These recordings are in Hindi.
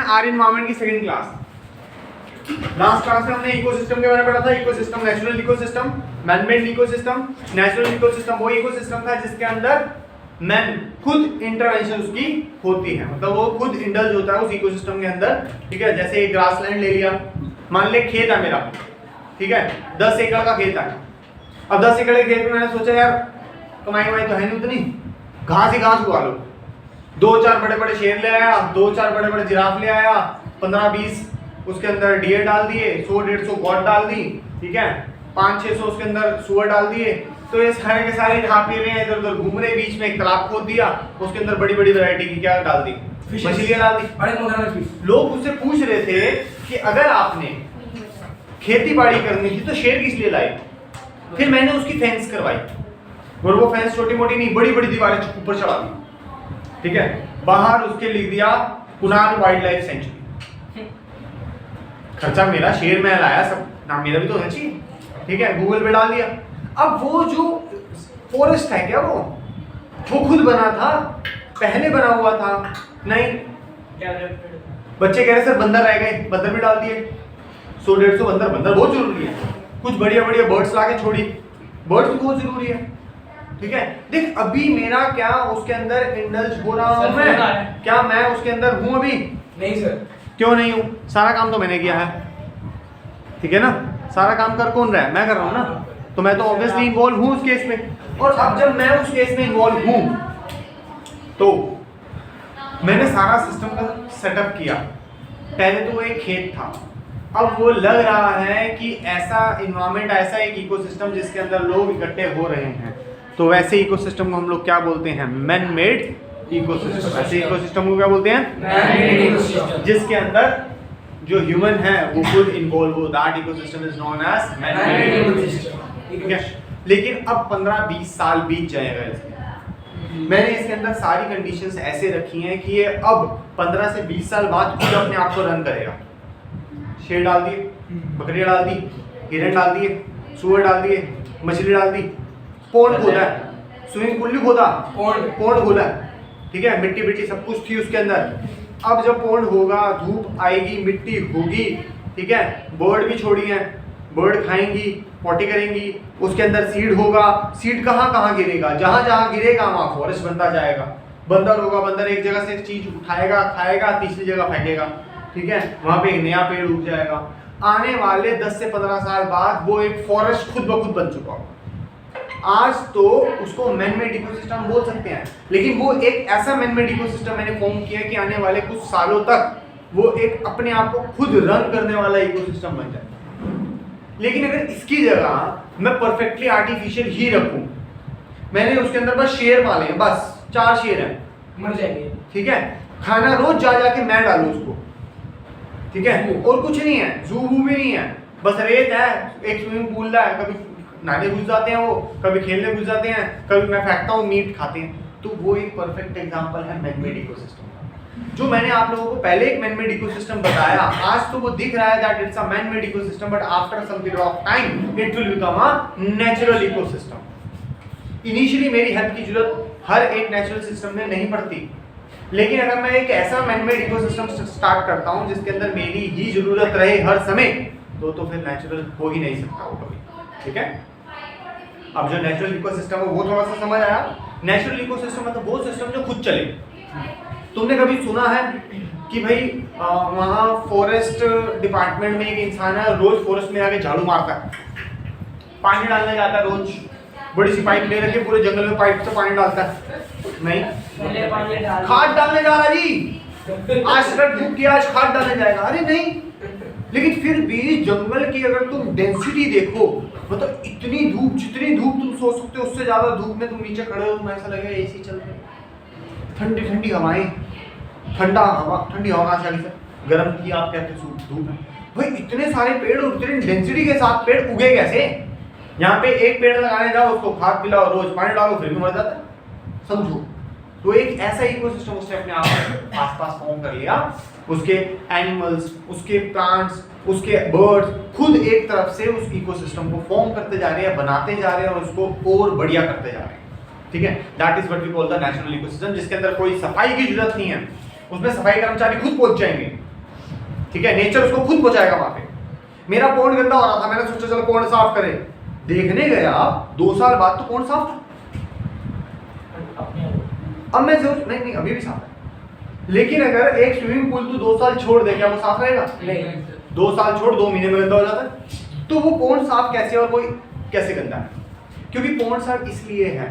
आर एनवायरनमेंट की सेकंड क्लास। लास्ट क्लास में हमने इकोसिस्टम के बारे में पढ़ा था। Ecosystem, natural ecosystem, man-made ecosystem. Natural ecosystem वो इकोसिस्टम था जिसके अंदर मैन खुद इंटरवेंशन उसकी होती है, मतलब वो खुद इंडल्ज होता है उस इकोसिस्टम के अंदर। ठीक है, जैसे एक ग्रासलैंड ले लिया, मान ले खेत है मेरा, ठीक है, 10 एकड़ का खेत है। अब 10 एकड़ के खेत में मैंने सोचा यार कमाई वमाई तो है नहीं उतनी, घास ही घास उगा लो। 2-4 बड़े बड़े शेर ले आया, 2-4 बड़े बड़े जिराफ ले आया, 15-20 उसके अंदर डियर डाल दिए, 100-150 गौट डाल दी, ठीक है, 500-600 उसके अंदर सुअर डाल दिए। तो ये सारे के सारे खा पी रहे हैं, इधर उधर घूम रहे, बीच में एक तालाब खोद दिया, उसके अंदर बड़ी बड़ी वैरायटी की क्या डाल दी, मछलियां डाल दी। लोग उससे पूछ रहे थे कि अगर आपने खेती बाड़ी करनी थी तो शेर किस लिए लाई? फिर मैंने उसकी फेंस करवाई, और वो फेंस छोटी मोटी नहीं, बड़ी बड़ी दीवारें ऊपर चढ़ा दी, ठीक है, बाहर उसके लिख दिया कुनाल वाइल्ड लाइफ सेंचुरी। खर्चा मेरा, शेर मैं लाया, सब नाम मेरा भी तो होना चाहिए, ठीक है, गूगल पे डाल दिया। अब वो जो फॉरेस्ट है क्या वो खुद बना था, पहले बना हुआ था नहीं? बच्चे कह रहे सर बंदर रह गए, बंदर भी डाल दिए, 100-150 बंदर। बंदर बहुत जरूरी है, कुछ बढ़िया बढ़िया बर्ड्स लाके छोड़ी, बर्ड्स भी बहुत जरूरी है, ठीक है। देख अभी मेरा क्या उसके अंदर इंडल्ज हो रहा हूँ मैं, क्या मैं उसके अंदर हूँ अभी? नहीं सर। क्यों नहीं हूँ? सारा काम तो मैंने किया है, ठीक है ना, सारा काम कर कौन रहा है? मैं कर रहा हूँ ना, तो मैं तो ऑब्वियसली इन्वॉल्व हूँ उस केस में। और अब जब मैं उस केस में इन्वॉल्व हूँ तो मैंने सारा सिस्टम का सेटअप किया। पहले तो वो एक खेत था, अब वो लग रहा है कि ऐसा इन्वायरमेंट, ऐसा एक इकोसिस्टम जिसके अंदर लोग इकट्ठे हो रहे हैं, तो वैसे इकोसिस्टम को हम लोग क्या बोलते हैं? Man made ecosystem. ऐसे इकोसिस्टम को क्या बोलते हैं? जिसके अंदर जो ह्यूमन है वो खुद इन्वॉल्व हो, that ecosystem is known as man made ecosystem, ठीक है। लेकिन अब 15-20 साल बीत जाएगा इसके, मैंने इसके अंदर सारी कंडीशंस ऐसे रखी हैं कि ये अब 15 से 20 साल बाद खुद अपने आप को रन करेगा। शेर डाल दिए, बकरियां डाल दी, हिरन डाल दिए, सुअर डाल दिए, मछली डाल दी, पोंड खोदा है, स्विमिंग पूल भी खोदा, पोंड खोला, ठीक है, मिट्टी मिट्टी सब कुछ थी उसके अंदर। अब जब पोंड होगा, धूप आएगी, मिट्टी होगी, ठीक है, बर्ड भी छोड़ी है, बर्ड खाएंगी, पॉटी करेंगी, उसके अंदर सीड होगा। सीड कहाँ कहाँ गिरेगा? जहाँ जहाँ गिरेगा वहाँ फॉरेस्ट बनता जाएगा। बंदर होगा, बंदर एक जगह से चीज उठाएगा, खाएगा, तीसरी जगह फेंकेगा, ठीक है, वहाँ पे एक नया पेड़ उग जाएगा। आने वाले 10 से 15 साल बाद वो एक फॉरेस्ट खुद ब खुद बन चुका होगा। आज तो उसको मैन मेड इकोसिस्टम बोल सकते हैं, लेकिन वो एक ऐसा मैन मेड इकोसिस्टम मैंने फॉर्म किया कि आने वाले कुछ सालों तक वो एक अपने आप को खुद रन करने वाला इकोसिस्टम बन जाए। लेकिन अगर इसकी जगह मैं परफेक्टली आर्टिफिशियल ही रखूं, मैंने उसके अंदर बस शेर पाले हैं, बस 4 शेर हैं, मर जाएंगे, ठीक है, खाना रोज जा जाके मैं डालूं उसको, ठीक है, और कुछ नहीं है, जू भी नहीं है, बस रेत है, एक स्विमिंग पूल है, कभी नहाने घुस जाते हैं वो, कभी खेलने घुस जाते हैं, कभी मैं फेंकता हूँ, मीट खाते हैं। तो वो एक परफेक्ट एग्जांपल है मैन मेड इकोसिस्टम का, जो मैंने आप लोगों को पहले एक मैन मेड इकोसिस्टम बताया। आज तो वो दिख रहा है that it's a man made ecosystem, but after some period of time it will become a natural ecosystem. Initially मेरी हेल्प की जरूरत हर एक नेचुरल सिस्टम में नहीं पड़ती, लेकिन अगर मैं एक ऐसा मैन मेड इकोसिस्टम स्टार्ट करता हूँ जिसके अंदर मेरी ही जरूरत रहे हर समय, तो फिर नेचुरल हो ही नहीं सकता वो कभी, ठीक है। अब जो नेचुरल इकोसिस्टम है वो थोड़ा सा समझ आया। नेचुरल इकोसिस्टम मतलब वो सिस्टम जो खुद चले। तुमने कभी सुना है कि भाई वहाँ फॉरेस्ट डिपार्टमेंट में एक इंसान है, रोज फॉरेस्ट में आके झाड़ू मारता है, पानी डालने जाता है, रोज बड़ी सी पाइप ले रखी, पूरे जंगल में पाइप से पानी डालता है? नहीं, खाद डालने जा रहा जी, आज तक बुक किया, आज खाद डालने जाएगा, अरे नहीं। लेकिन फिर भी जंगल की अगर तुम डेंसिटी देखो, मतलब इतनी धूप, जितनी धूप तुम सोच सकते हो उससे ज्यादा धूप में तुम नीचे खड़े हो, तुम्हें ऐसा लगेगा एसी चल रही है, ठंडी ठंडी हवाएं, ठंडा हवा, ठंडी हवा कहाँ से आ गई सर? गर्म की आप कहते हो धूप है भाई, इतने सारे पेड़ और इतनी डेंसिटी के साथ पेड़ उगे कैसे? यहाँ पे एक पेड़ लगाने जाओ, उसको खाद पिलाओ, रोज पानी डालो, फिर भी मर जाता है, समझो। तो एक ऐसा इकोसिस्टम उसने अपने आप आसपास फॉर्म कर लिया। उसके एनिमल्स, उसके प्लांट्स, उसके बर्ड्स खुद एक तरफ से उस इकोसिस्टम को फॉर्म करते जा रहे हैं, बनाते जा रहे हैं और उसको और बढ़िया करते जा रहे हैं, ठीक है। That is what we call the natural ecosystem, जिसके अंदर कोई सफाई की जरूरत नहीं है, उसमें सफाई कर्मचारी खुद पहुंच जाएंगे, ठीक है, नेचर उसको खुद पहुंचाएगा वहां पे। मेरा पॉन्ड गंदा हो रहा था, मैंने सोचा चलो पॉन्ड साफ करें, देखने गया 2 साल बाद तो पॉन्ड साफ था। अब मैं सोच नहीं अभी भी साफ है, लेकिन अगर एक स्विमिंग पूल तू 2 साल छोड़ दे, क्या वो साफ रहेगा? नहीं। 2 साल छोड़ 2 महीने में गंदा हो जाता है। तो वो पॉन्ड साफ कैसे और कोई कैसे गंदा है? क्योंकि पॉन्ड साफ इसलिए है,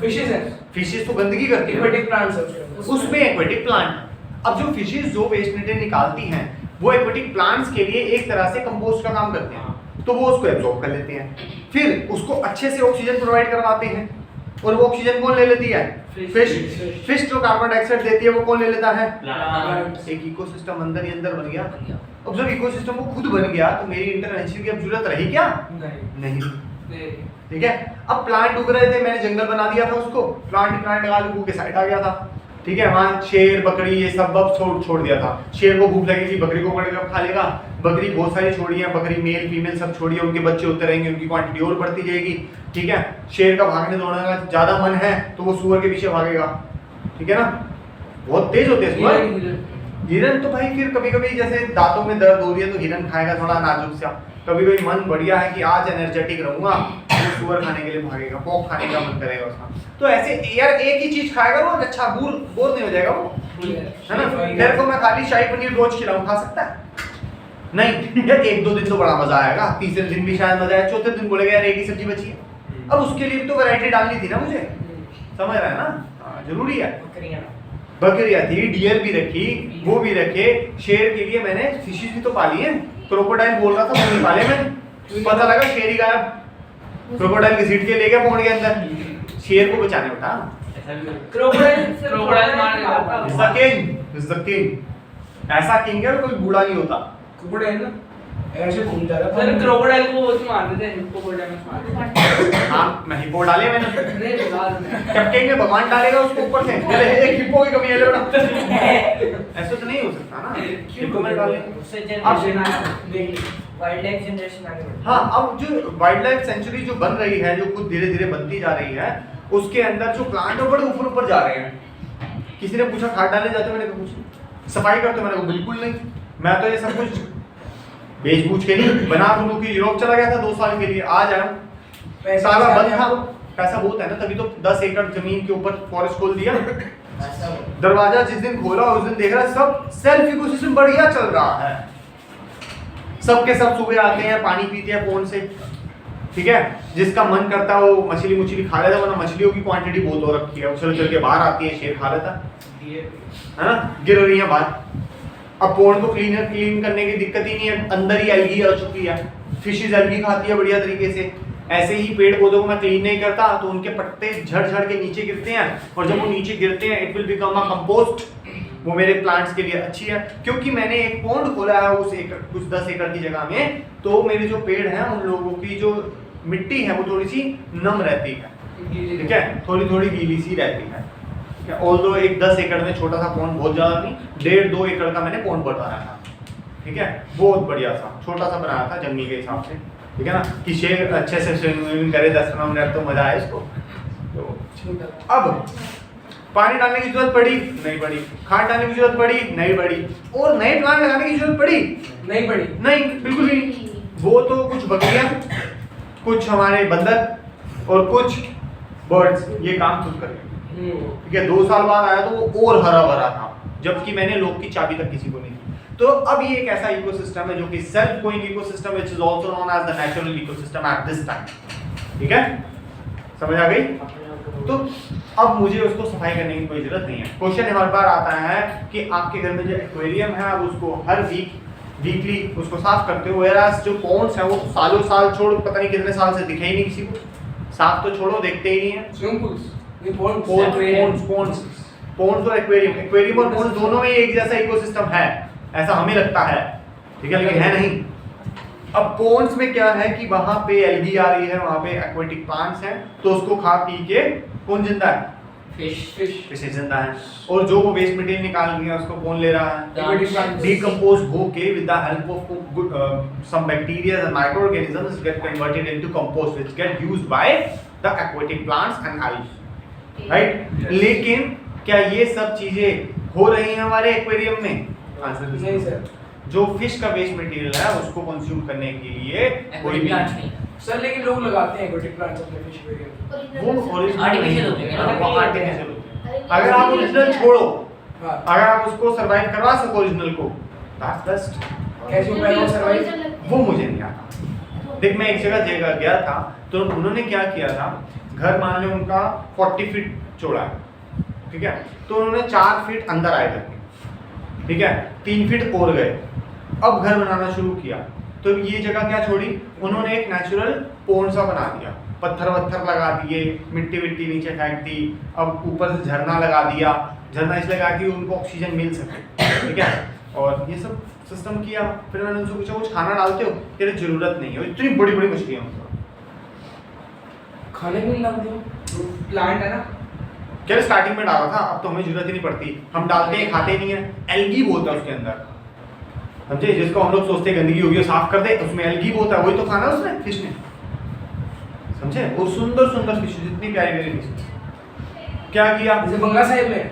फिशेस है, फिशेस तो गंदगी करती है, एक्वेटिक प्लांट्स है उसमें एक्वेटिक प्लांट। अब जो फिशेस जो वेस्ट मटेरियल निकालती हैं वो एक्वेटिक प्लांट्स के लिए एक तरह से कंपोस्ट का काम करते हैं, तो वो उसको एब्जॉर्ब कर लेते हैं, फिर उसको अच्छे से ऑक्सीजन प्रोवाइड करवाते हैं। और वो ऑक्सीजन कौन ले लेती है? फिश जो कार्बन डाइऑक्साइड देती है वो कौन ले लेता है? एक इकोसिस्टम अंदर ही अंदर बन गया। अब जब इकोसिस्टम वो खुद बन गया तो मेरी इंटरवेंशन की अब जरूरत रही क्या? नहीं। ठीक है, अब प्लांट उग रहे थे, मैंने जंगल बना दिया था उसको, प्लांट लगा के साइड आ गया था। ठीक है, वहाँ शेर बकरी ये सब छोड़ दिया था। शेर को भूख लगेगी, बकरी को पकड़ कर खा लेगा। बकरी बहुत सारी छोड़ी है, बकरी मेल फीमेल सब छोड़ी है, उनके बच्चे होते रहेंगे, उनकी क्वांटिटी और बढ़ती जाएगी। ठीक है, शेर का भागने दौड़ने का ज्यादा मन है तो वो सुअर के पीछे भागेगा। ठीक है ना, बहुत तेज होते हैं सुअर। हिरन तो भाई फिर कभी कभी जैसे दांतों में दर्द हो रही है तो हिरन खाएगा थोड़ा नाजुक सा। कभी कभी मन बढ़िया है कि आज एनर्जेटिक रहूंगा तो सुअर खाने के लिए भागेगा, पोक खाने का मन करेगा उसका। तो ऐसे यार एक ही चीज खाएगा वो, अच्छा बोर नहीं हो जाएगा वो, है ना? तेरे को मैं खाली शाही पनीर रोज खिलाऊं, खा सकता है? नहीं यार, 1-2 दिन तो बड़ा मजा आएगा, तीसरे दिन भी शायद मजा आए, चौथे दिन बोलेगा यार एक ही सब्जी बची है। अब उसके लिए भी तो वैरायटी डालनी थी ना मुझे, समझ रहा है ना? जरूरी है। बकरियां थी, डियर भी रखी, वो भी रखे, शेर के लिए मैंने फिशेस भी तो पाली है। क्रोकोडाइल बोल रहा था वो नहीं पाले मैंने, पता लगा शेर ही गायब। क्रोकोडाइल की सीट के ले गया पहुंच गया अंदर, शेर को बचाने उठा। क्रोकोडाइल मार किंग, ऐसा किंग है कोई बूढ़ा नहीं होता। क्रोकोडाइल ना ऐसे घूम जा रहा है, क्रोकोडाइल को वो मार देते हैं, हिप्पोपोटामस मार देते हैं। हां मैं हिप्पो डाले मैंने, नहीं बाद में कब कहेंगे भगवान डालेगा उसको ऊपर से, एक हिप्पो की कमी है लेना, ऐसा तो नहीं हो सकता ना। हिप्पो में डाले उससे जनरेशन वाइल्ड लाइफ जनरेशन आगे बढ़। हाँ, अब जो वाइल्ड लाइफ सेंचुरी जो बन रही है, जो खुद धीरे धीरे बनती जा रही है, उसके अंदर जो प्लांट है बड़े ऊपर जा रहे हैं। किसी ने पूछा खाद डाले जाते, मैंने कहा कुछ सफाई करते, मैंने कहा बिल्कुल नहीं, मैं तो ये सब कुछ बेच बूझ के नहीं बना दूं कि यूरोप चला गया था 2 साल के लिए, आज आया सारा बंद था, पैसा बहुत है ना, तभी तो 10 एकड़ जमीन के ऊपर फॉरेस्ट खोल दिया। दरवाजा जिस दिन खोला उस दिन देख रहा सब सेल्फ इकोसिस्टम बढ़िया चल रहा है, सबके सब सुबह आते हैं, पानी पीते हैं पॉन्ड से। ठीक है, जिसका मन करता है वो मछली मुछली खा लेता, वरना मछलियों की क्वांटिटी बहुत हो रखी है, उछल चल के बाहर आती है, शेर खा लेता है ना, गिर रही है बाहर। अब पॉन्ड को क्लीन करने की दिक्कत ही नहीं है, अंदर ही एल्गी आ चुकी है, फिशेस एल्गी खाती है बढ़िया तरीके से। ऐसे ही पेड़ पौधों को मैं क्लीन नहीं करता तो उनके पत्ते झड़ झड़ के नीचे गिरते हैं, और जब वो नीचे गिरते हैं it will become a compost, वो मेरे प्लांट्स के लिए अच्छी है। क्योंकि मैंने एक पॉन्ड खोला है उस कुछ 10 एकड़ की जगह में, तो मेरे जो पेड़ हैं उन लोगों की जो मिट्टी है वो थोड़ी सी नम रहती है, ठीक है, थोड़ी थोड़ी गीली सी रहती है। ऑल्दो एक 10 एकड़ में छोटा सा पॉन्ड, बहुत ज़्यादा नहीं, 1.5-2 एकड़ का मैंने पॉन्ड बनाया था। ठीक है, बहुत बढ़िया सा छोटा सा बनाया था जंगल के हिसाब से। ठीक है ना, कि शेर अच्छे से स्विमिंग करे 10 मिनट तो मजा आए इसको। तो अब पानी डालने की जरूरत पड़ी नहीं पड़ी, खाद डालने की जरूरत पड़ी नहीं पड़ी, और नए प्लांट लगाने की जरूरत पड़ी नहीं पड़ी, नहीं बिल्कुल भी नहीं। वो तो कुछ बकरियां, कुछ हमारे बंदर और कुछ बर्ड्स ये काम खुद कर। ठीक है, 2 साल बाद आया तो वो और हरा भरा था, जबकि मैंने लोग की चाबी तक किसी को नहीं दी। तो अब ये एक ऐसा इकोसिस्टम है जो कि self going ecosystem, which is also known as the natural ecosystem at this time. ठीक है, समझ आ गई? तो अब मुझे उसको सफाई करने की कोई जरूरत नहीं है। क्वेश्चन हर बार आता है कि आपके घर में जो एक्वेरियम है आप उसको हर वीकली उसको साफ करते हो, वेरास जो पॉन्ड्स हैं वो सालों साल छोड़ पता नहीं कितने साल से दिखे ही नहीं किसी को, साफ तो छोड़ो देखते ही नहीं है। स्विमिंग पूल्स पॉन्ड्स और एक्वेरियम और पॉन्ड्स दोनों में एक जैसा इकोसिस्टम है, ऐसा हमें लगता है, ठीक है, लेकिन है नहीं। अब पॉन्ड्स में क्या है कि वहां पे एल्गी आ रही है, वहां पे एक्वेटिक प्लांट्स हैं, तो उसको खा पी के कौन जिंदा है? फिश जिंदा है, और जो वो वेस्ट मटेरियल निकाल रही है उसको कौन ले रहा है? डिकम्पोज होके with the help of some bacteria and microorganisms get converted into compost which get used by the aquatic plants and algae, right? लेकिन क्या ये सब चीजें हो रही हैं हमारे एक्वेरियम में? आंसर नहीं सर। जो फिश का वेस्ट मटेरियल है उसको कंज्यूम करने के लिए कोई भी प्लांट नहीं सर लेकिन लोग लगाते हैं एक्वेटिक प्लांट्स अपने फिश एक्वेरियम। वो ओरिजिनल Artificial होते हैं ना? वो आर्टिफिशियल होते हैं। अगर आप ओरिजिनल छोड़ो, हाँ अगर आप उसको सरवाइव करवा सको ओरिजिनल को, दैट्स बेस्ट। कैसे हो पाएगा सर्वाइव? वो मुझे नहीं आता। देख मैं एक जगह गया था, तो उन्होंने क्या किया था, घर मान लो उनका 40 फीट चौड़ा है, ठीक है, तो उन्होंने 4 फीट अंदर आए थे, ठीक है, 3 फीट और गए, अब घर बनाना शुरू किया, तो ये जगह क्या छोड़ी, उन्होंने एक नेचुरल पोंड सा बना दिया, पत्थर वत्थर लगा दिए, मिट्टी विट्टी नीचे फेंक दी, अब ऊपर से झरना लगा दिया, झरना इसलिए लगा कि उनको ऑक्सीजन मिल सके, ठीक है, और ये सब सिस्टम किया। फिर मैंने उनसे पूछा कुछ खाना डालते हो, कह रहे जरूरत नहीं है, इतनी बड़ी बड़ी मछलियाँ खाने को नहीं डालते हो? प्लांट है ना? कह रहे स्टार्टिंग में डाला था, अब तो हमें जरूरत ही नहीं पड़ती, हम डालते हैं खाते नहीं है, एल्गी बोलता है उसके अंदर, समझे, जिसको हम लोग सोचते हैं गंदगी होगी वो साफ कर दे, उसमें एल्गी बोलता है, वही तो खाना उसने फिश ने, समझे, और सुंदर सुंदर फिश, जितनी प्यारी प्यारी फिश। क्या किया, जैसे बंगला साहिब में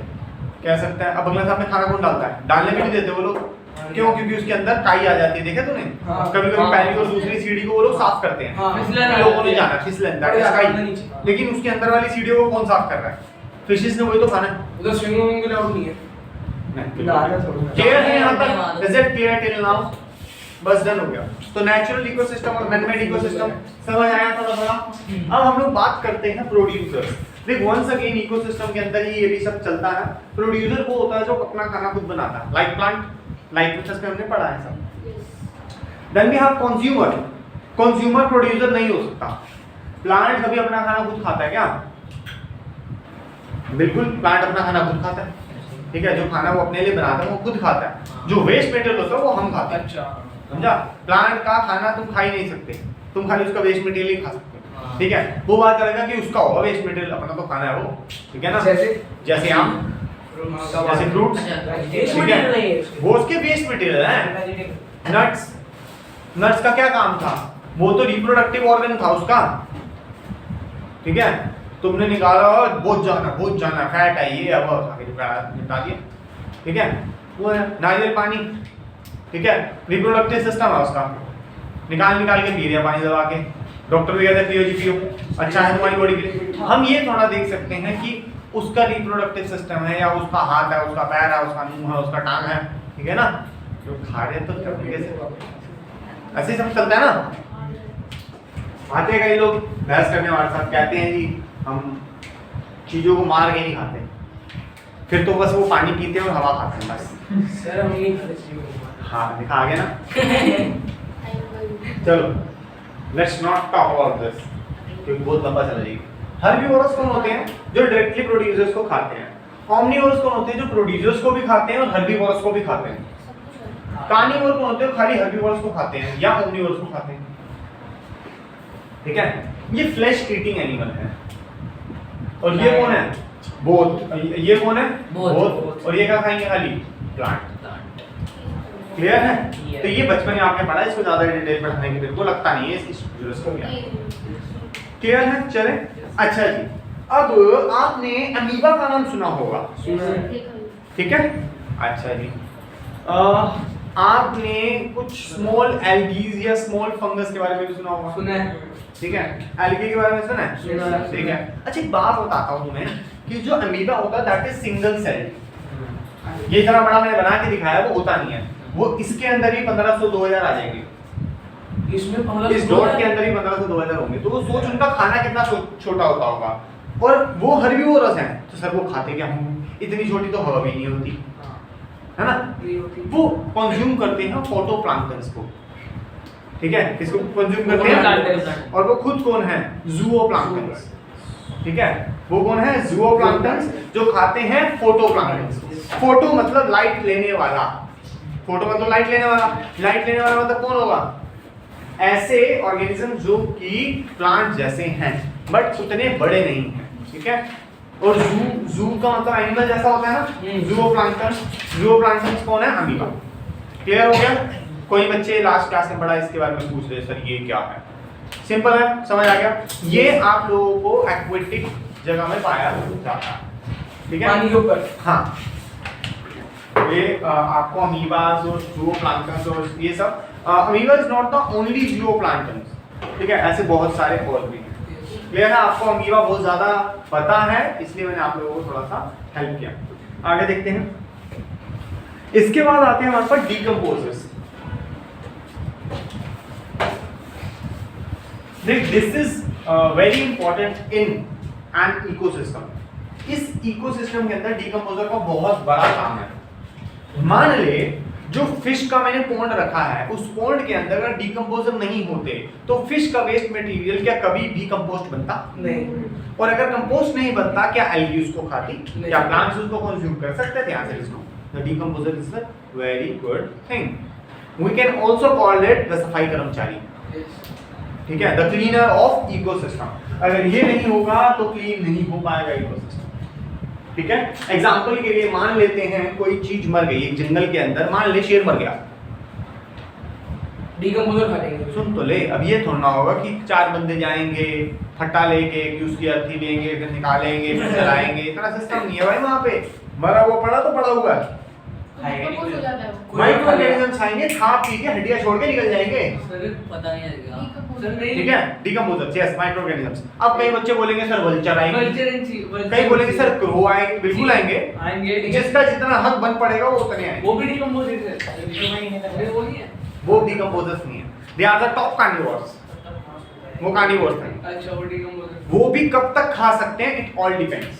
कह सकते हैं, अब बंगला साहब में खाना कौन डालता है, डालने भी नहीं देते वो लोग, क्यों, क्योंकि उसके अंदर काई आ जाती है, देखा तूने, हाँ। कभी कभी पहली और दूसरी सीढ़ी को वो लोग साफ करते हैं, हाँ। फिसलन लोगों ने जाना फिसलन, that is नीचे। काई, लेकिन उसके अंदर वाली सीढ़ियों को कौन साफ कर रहा है, फिशेस ने, वही तो खाना है। उधर स्विमिंग पूल आउट नहीं है। क्लियर है यहाँ तक, is it clear till now, बस डन हो गया। तो नेचुरल इकोसिस्टम और मैन मेड इकोसिस्टम समझ आया थोड़ा थोड़ा। अब हम लोग बात करते हैं प्रोड्यूसर। देख वंस अगेन इकोसिस्टम के अंदर ही ये भी सब चलता है। प्रोड्यूसर वो होता है जो अपना खाना खुद बनाता है, लाइक प्लांट, लाइक प्रोसेस में हमने पढ़ा है सब। Then we have consumer. Consumer producer नहीं हो सकता। प्लांट कभी अपना खाना खुद खाता है क्या? बिल्कुल, प्लांट अपना खाना खुद खाता है, ठीक है, जो खाना वो अपने लिए बनाता है वो खुद खाता है, जो वेस्ट मटेरियल होता है वो हम खाते हैं। अच्छा, समझा? प्लांट का खाना तुम खा ही नहीं सकते, तुम खाली उसका वेस्ट मटेरियल ही खा सकते हो, ठीक है। वो बात करेगा कि उसका होगा वेस्ट मटेरियल, अपना तो खाना है वो, ठीक है ना। जैसे आम, जैसे फ्रूट्स, ठीक है, वो उसके वेस्ट मटेरियल है। नट्स, नट्स का क्या काम था? वो तो रिप्रोडक्टिव ऑर्गन था उसका, ठीक है, तुमने निकाला और बहुत जाना फैट है ये, अब निपटा दिया, ठीक है। वो है नारियल पानी, ठीक है, रिप्रोडक्टिव सिस्टम है उसका, निकाल के पी रहे पानी दबा के, डॉक्टर भी कहते हैं पियो जी पियो, अच्छा है तुम्हारी बॉडी के लिए। हम ये थोड़ा देख सकते हैं कि उसका रिप्रोडक्टिव सिस्टम है, या उसका हाथ है, उसका पैर है, उसका मुंह है, उसका टांग है, ठीक है ना। जो खा रहे तो ऐसे सब चलता है ना। आते कई लोग बहस करने हमारे साथ, कहते हैं जी हम चीजों को मार के नहीं खाते, फिर तो बस वो पानी पीते हैं और हवा खाते हैं बस। सर हम नहीं खाते चीज़ों को। हाँ दिखा आगे ना। चलो let's not talk about this, क्योंकि बहुत लंबा चला जाएगा। हर्बीवोरस कौन होते हैं? जो डायरेक्टली प्रोड्यूसर्स को खाते हैं। ऑमनीवोरस कौन होते हैं? जो प्रोड्यूसर्स को भी खाते हैं और हर्बीवोरस को भी खाते हैं। कार्निवोर कौन होते हैं? खाली हर्बीवोरस को खाते हैं या ओमनीवोरस को खाते हैं, ठीक है। ये फ्लैश ईटिंग एनिमल है। और ये कौन है? बोथ। ये कौन है? बोथ। और ये क्या खाएंगे? खाली प्लांट। क्लियर है? तो ये बचपन में आपने पढ़ा, इसको ज्यादा डिटेल पढ़ाने की मेरे को लगता नहीं है इसकी जरूरत हो गया। क्लियर है? चले अच्छा जी, अब आपने अमीबा का नाम सुना होगा, ठीक है। अच्छा जी, आपने कुछ स्मॉल एल्गीज या स्मॉल फंगस के बारे में भी सुना होगा, सुना है, ठीक है। एल्गी के बारे में सुना है? सुना है। ठीक है। अच्छा एक बात बताता हूँ तुम्हें कि जो अमीबा होता है दैट इज सिंगल सेल। ये इतना बड़ा मैंने बना के दिखाया, वो होता नहीं है, वो इसके अंदर ही 1500-2000 आ जाएंगे, इसमें इस डॉट के अंदर ही 1500-2000 होंगे। तो वो सोच उनका खाना कितना छोटा होता होगा, और वो हर्बीवोरस हैं, तो सर वो खाते क्या होंगे? इतनी छोटी तो हवा भी नहीं होती, है ना। वो कंज्यूम करते हैं फोटोप्लैंक्टन्स को, ठीक है। किसको कंज्यूम करते हैं? और वो खुद कौन है? ज़ूओप्लैंक्टन्स, ठीक है। वो कौन है? ज़ूओप्लैंक्टन्स, जो खाते हैं फोटोप्लैंक्टन्स। फोटो मतलब लाइट लेने वाला, फोटो मतलब लाइट लेने वाला, लाइट लेने वाला मतलब कौन होगा? ऐसे ऑर्गेनिज्म जो कि प्लांट जैसे हैं बट उतने बड़े नहीं हैं, ठीक है। और जू का मतलब एनिमल जैसा होता है ना, ज़ूओप्लैंक्टन। ज़ूओप्लैंक्टन कौन है? अमीबा। क्लियर हो गया? कोई बच्चे लास्ट क्लास में पढ़ा इसके बारे में पूछ रहे सर ये क्या है? सिंपल है, समझ आ गया। ये आप लोगों को एक्वेटिक जगह में पाया जाता है, ठीक है, पानी के ऊपर। हाँ ये आपको अमीबास और जूओप्लैंक्टन्स और ये सब, amoeba is not the only zooplanktons, ठीक है, ऐसे बहुत सारे और भी हैं। क्लियर है? आपको अमीबा बहुत ज्यादा पता है, इसलिए मैंने आप लोगों को थोड़ा सा हेल्प किया। आगे देखते हैं। इसके बाद आते हैं हमारे पास decomposers. This is very important in an ecosystem. इस इकोसिस्टम के अंदर डीकम्पोजर का बहुत बड़ा काम है। मान ले जो फिश का मैंने पॉन्ड रखा है, उस पॉन्ड के अंदर अगर डीकम्पोजर नहीं होते तो फिश का वेस्ट मटेरियल क्या कभी भी कंपोस्ट बनता नहीं। और अगर कंपोस्ट नहीं बनता क्या एल्गी उसको खाती, क्या प्लांट्स उसको कंज्यूम कर सकते थे? Answer is no. The decomposer is a very good thing. We can also call it the सफाई कर्मचारी, ठीक है, द क्लीनर ऑफ इकोसिस्टम। अगर ये नहीं होगा तो क्लीन नहीं हो पाएगा इकोसिस्टम, ठीक है। एग्जाम्पल के लिए मान लेते हैं कोई चीज मर गई एक जंगल के अंदर, मान ले शेर मर गया, डीकम्पोजर खा लेंगे। सुन तो ले, अब ये थोड़ा ना होगा कि 4 बंदे जाएंगे फट्टा लेके कि उसकी अर्थी लेंगे फिर निकालेंगे फिर जलाएंगे, इतना सिस्टम नहीं है भाई। वहां पे मरा हुआ पड़ा तो पड़ा हुआ है, माइक्रो ऑर्गेनिजम्स आएंगे खा पी के हड्डियां छोड़ के निकल जाएंगे, पता नहीं लगेगा। ठीक है। Decomposers, yes, micro organisms. अब कई बच्चे बोलेंगे सर वल्चर आएंगे, कई बोलेंगे सर क्रो आएंगे, बिल्कुल आएंगे, जिसका जितना हक बन पड़ेगा वो उतने आएंगे। वो भी डीकम्पोजर है, वो नहीं है, वो डीकम्पोजर्स नहीं है, they are the top carnivores, वो कार्निवोर्स हैं। अच्छा वो डीकम्पोजर। वो भी कब तक खा सकते हैं, इट ऑल डिपेंड्स,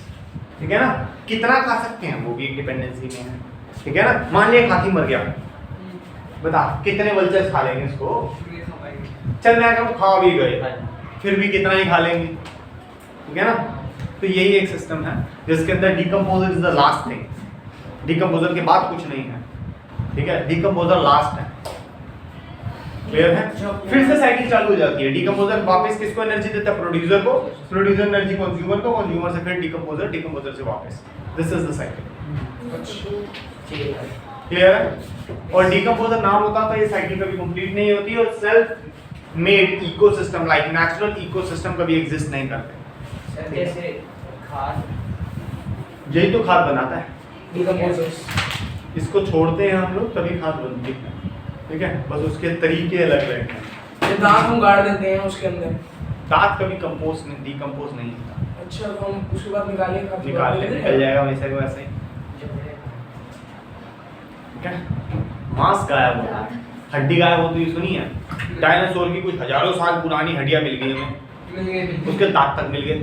ठीक है ना, कितना खा सकते हैं वो भी एक डिपेंडेंसी में है, ठीक है ना। मान लिया हाथी मर गया, बता कितने वल्चर्स खा लेंगे इसको? चल मैं कहूँ खा भी गए, फिर भी कितना ही खा लेंगे, ठीक है ना। तो यही एक सिस्टम है जिसके अंदर decomposer is the last thing, decomposer के बाद कुछ नहीं है, ठीक है, डीकम्पोजर लास्ट है। क्लियर है? फिर से साइकिल चालू हो जाती है, डीकम्पोजर वापस किसको एनर्जी देता है? प्रोड्यूसर को, प्रोड्यूसर एनर्जी कंज्यूमर को, कंज्यूमर से फिर डीकम्पोजर, डीकम्पोजर से वापस, this is the cycle. Clear है? और डीकम्पोजर ना होता तो ये साइकिल कभी कंप्लीट नहीं होती और self made ecosystem like natural ecosystem कभी एग्जिस्ट नहीं करते। जैसे खाद, यही तो खाद बनाता है, डीकम्पोजर्स। इसको छोड़ते हैं हम लोग तभी खाद बनती है, ठीक है, बस उसके तरीके अलग अलग हैं। ये दांत हम गाड़ देते हैं उसके अंदर, दांत कभी कंपोस्ट नहीं, डीकम्पोज नहीं होता। अच्छा तो हम उसके बाद निकालेंगे, निकाल ले, निकल जाएगा वैसे को वैसे ही, ठीक है। मांस गायब होता है, हड्डी गायब होती है, सुनी है? डायनासोर की कुछ हजारों साल पुरानी हड्डियां मिल गई हमें, उसके दांत तक मिल गए,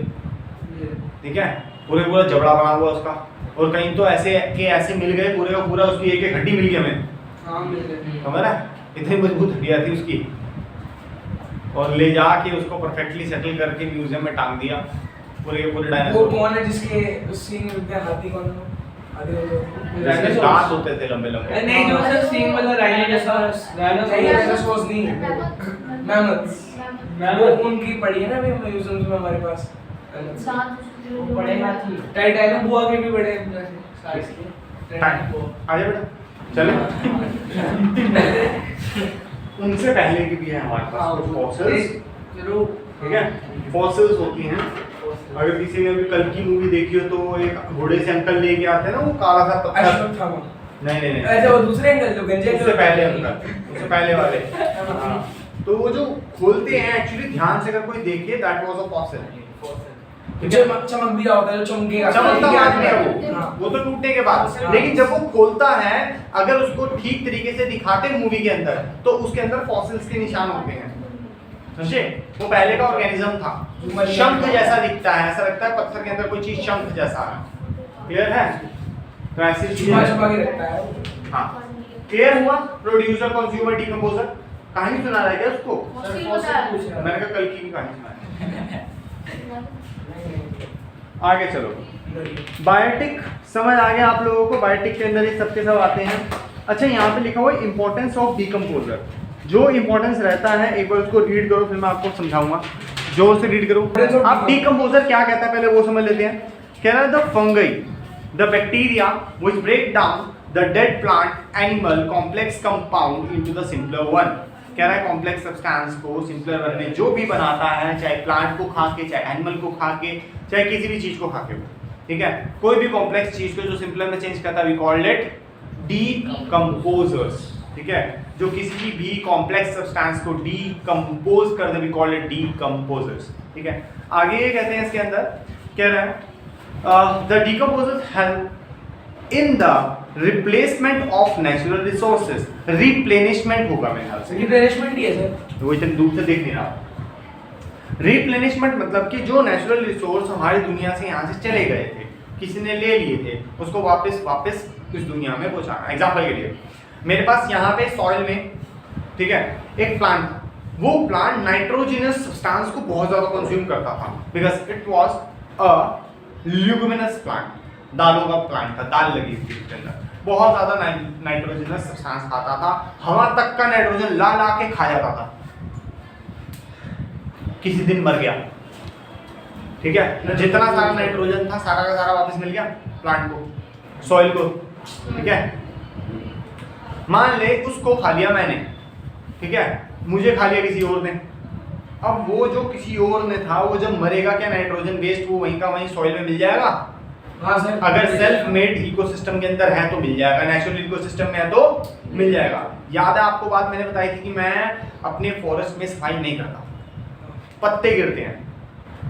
ठीक है, पूरा जबड़ा बना हुआ उसका, और कहीं तो ऐसे के ऐसे मिल गए पूरे का पूरा, उसकी एक एक हड्डी मिल गई हमें, हाँ मिल गए, समझ रहा है? इतनी मजबूत हड्डियां थी उसकी, और ले जाके उसको परफेक्टली सेटल करके म्यूजियम में टांग दिया पूरे के पूरे वो डायनासोर। कौन है जिसके सींग मिलते हैं? हाथी कौन है? डायनासोर दांत होते थे लंबे लंबे। नहीं जो सर सींग वाला राइनोसोरस, डायनासोरस नहीं, मैमथ्स, वो उनकी पड़ी है ना अभी म्यूजियम में हमारे पास, बड़े हाथी, टाइटानो बुआ के भी बड़े साइज के, आजा बेटा चलो। उनसे पहले की भी है हमारे पास कुछ फॉसिल्स, ठीक है, फॉसिल्स होती हैं। अगर किसी ने भी कल की मूवी देखी हो तो एक घोड़े से अंकल लेके आते हैं ना वो काला सा पत्थर, अश्वत्थामा, नहीं अच्छा वो दूसरे अंकल जो गंजे उससे पहले अंकल, उससे पहले वाले, हाँ। तो वो जो खोलते हैं एक्चुअली ध्यान से अगर कोई देखे दैट वाज अ फॉसिल, चमक भी होता है, चमकेगा, चमकता बाद में है वो तो टूटने के बाद, लेकिन जब वो खोलता है अगर उसको ठीक तरीके से दिखाते मूवी के अंदर तो उसके अंदर फॉसिल्स के निशान होते हैं, समझे? वो पहले का ऑर्गेनिज्म था, शंख जैसा दिखता है, ऐसा लगता है पत्थर के अंदर कोई चीज शंख जैसा है। क्लियर है? तो ऐसी छुपा छुपा के रखता है। हाँ, क्लियर हुआ? Producer, consumer, decomposer. कहानी सुना रहा है क्या उसको? मैंने कहा कल की कहानी सुना। आगे चलो, बायोटिक समझ आ गया आप लोगों को? बायोटिक के अंदर ये सबके सब आते हैं। अच्छा, यहाँ पे लिखा हुआ है इंपॉर्टेंस ऑफ डीकम्पोजर। जो इंपॉर्टेंस रहता है एक बार उसको रीड करो, फिर मैं आपको समझाऊंगा। जोर से रीड करो। आप डीकम्पोजर क्या कहता है पहले वो समझ लेते हैं। कह रहा है the fungi, the bacteria which break down the dead plant animal complex compound into the simpler one. कह रहा है कॉम्प्लेक्स सब्सटेंस को सिंपलर वन में जो भी बनाता है, चाहे प्लांट को खा के, चाहे एनिमल को खा के, चाहे किसी भी चीज को खा के, ठीक है, कोई भी कॉम्प्लेक्स चीज को जो सिंपलर में चेंज करता है वी कॉल्ड इट डीकंपोजर्स, ठीक है, जो किसी भी कॉम्प्लेक्स सब्सटेंस को डीकंपोज कर दे, वी कॉल इट डीकंपोजर्स, ठीक है। आगे ये कहते हैं इसके अंदर, कह रहे हैं the decomposers help in the replacement of natural resources, replenishment होगा मेरे ख्याल से, रिप्लेनिशमेंट ही है सर, वो इतनी दूर से देख नहीं रहा। रिप्लेनिशमेंट मतलब कि जो नेचुरल रिसोर्स हमारी दुनिया से यहाँ से चले गए थे, किसी ने ले लिए थे, उसको वापस इस दुनिया में पहुँचाना। एग्जाम्पल के लिए मेरे पास यहाँ पे सॉइल में, ठीक है, एक प्लांट, वो प्लांट नाइट्रोजिनस सब्सटेंस को बहुत ज़्यादा कंज्यूम करता था, because it was a luminous plant, दालों का प्लांट था, दाल लगी थी उसके अंदर, बहुत ज़्यादा नाइट्रोजिनस सब्सटेंस खाता था, हवा तक का नाइट्रोजन ला ला के खा जाता था। किसी दिन मर गया, ठीक है, जितना सारा नाइट्रोजन था सारा का सारा वापस मिल गया प्लांट को, सॉइल को, ठीक है। मान ले उसको खा लिया मैंने, ठीक है, मुझे खा लिया किसी और ने, अब वो जो किसी और ने था वो जब मरेगा क्या नाइट्रोजन वेस्ट वो वहीं का वहीं सॉइल में मिल जाएगा। हाँ सर, अगर सेल्फ मेड इकोसिस्टम के अंदर है तो मिल जाएगा, नेचुरल इकोसिस्टम में है तो मिल जाएगा। याद है आपको बात मैंने बताई थी कि मैं अपने फॉरेस्ट में सफाई नहीं करता, पत्ते गिरते हैं,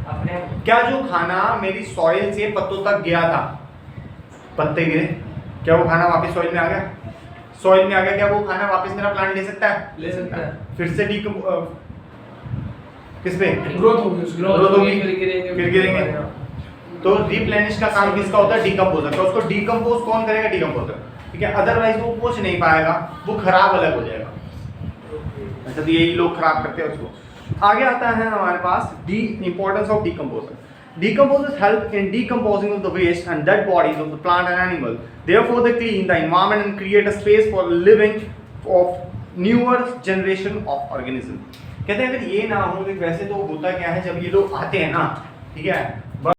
अपने क्या जो खाना मेरी सॉइल से पत्तों तक गया था, पत्ते गिरे, क्या वो खाना वापस सॉइल में आ गया? सॉइल में आ गया, क्या वो खाना वापस मेरा प्लांट ले सकता है? ले सकता है, फिर से किस पे ग्रोथ होगी उसकी, ग्रोथ होगी, फिर गिरेंगे। तो रिप्लेनिश का काम किसका होता है? डीकंपोजर का। उसको डीकंपोज कौन करेगा? डीकंपोजर, ठीक है, अदरवाइज वो पहुंच नहीं पाएगा, वो खराब अलग हो जाएगा। अच्छा, तो यही लोग खराब करते हैं उसको। आगे आता है हमारे पास the importance of decomposer. Decomposers help in decomposing of the waste and dead bodies of the plant and animal. Therefore, they clean the environment and create a space for living of newer generation of organism. कहते हैं अगर ये ना हो, वैसे तो होता क्या है, जब ये लोग आते हैं ना, ठीक है,